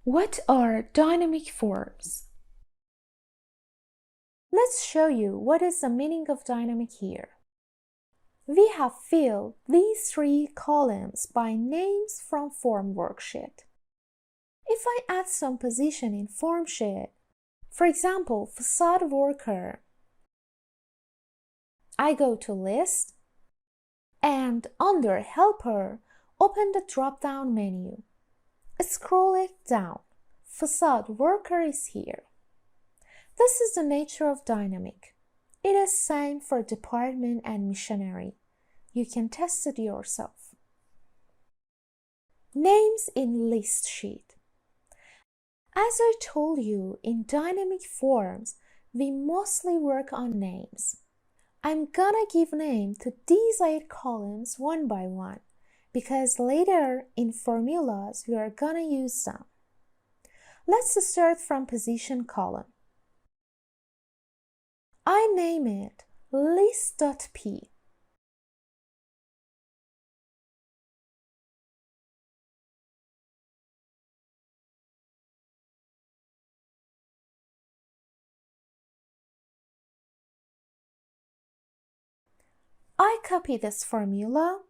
What are dynamic forms? Let's show you what is the meaning of dynamic here. We have filled these three columns by names from form worksheet. If I add some position in form sheet, for example, facade worker, I go to list and under helper, open the drop-down menu. Scroll it down. Facade worker is here. This is the nature of dynamic. It is same for department and missionary. You can test it yourself. Names in list sheet. As I told you, in dynamic forms, we mostly work on names. I'm gonna give name to these 8 columns one by one, because later in formulas we are gonna use them. Let's start from position column. I name it list.p. I copy this formula.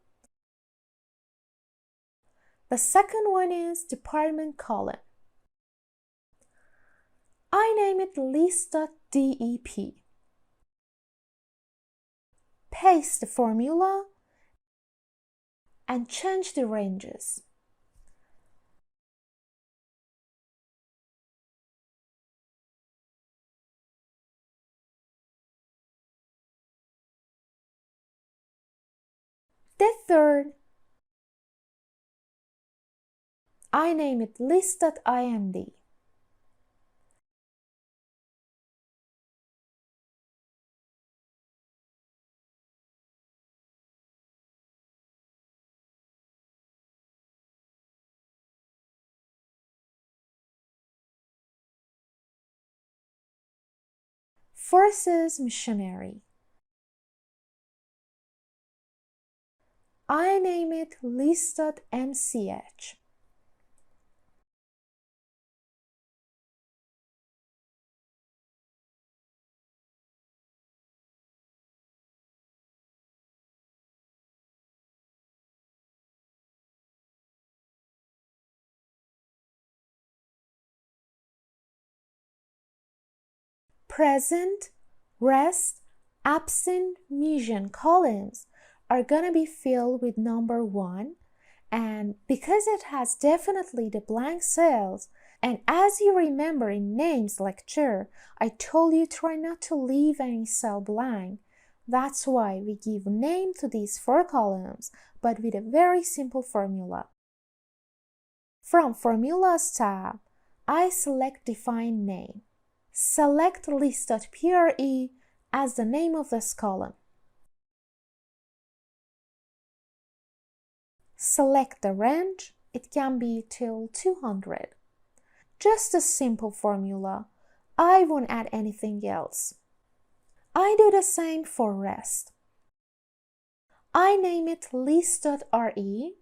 The second one is department column. I name it list.dep. Paste the formula and change the ranges. The third, I name it list.imd. Fourth is missionary. I name it list.mch. Present, rest, absent, mission columns are gonna be filled with number 1, and because it has definitely the blank cells, and as you remember in names lecture, I told you try not to leave any cell blank. That's why we give name to these 4 columns, but with a very simple formula. From Formulas tab, I select Define Name. Select list.pre as the name of this column. Select the range, it can be till 200. Just a simple formula, I won't add anything else. I do the same for rest. I name it list.re.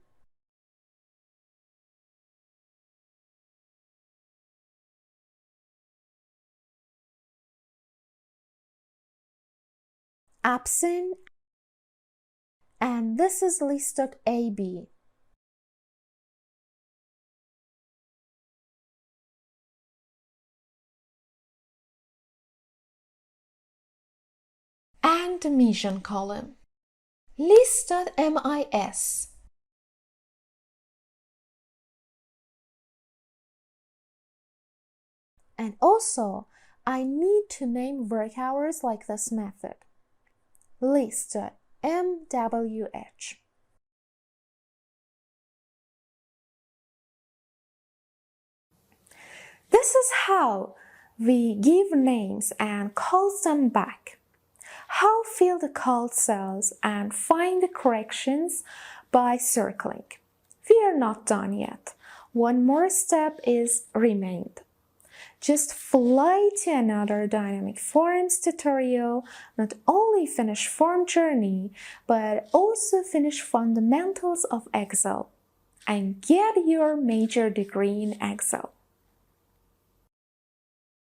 Absent, and this is list.ab. And the mission column, list.mis. And also, I need to name work hours like this method, list.mwh. This is how we give names and call them back. How fill the called cells and find the corrections by circling. We are not done yet. One more step is remained. Just fly to another dynamic forms tutorial, not only finish form journey, but also finish fundamentals of Excel and get your major degree in Excel.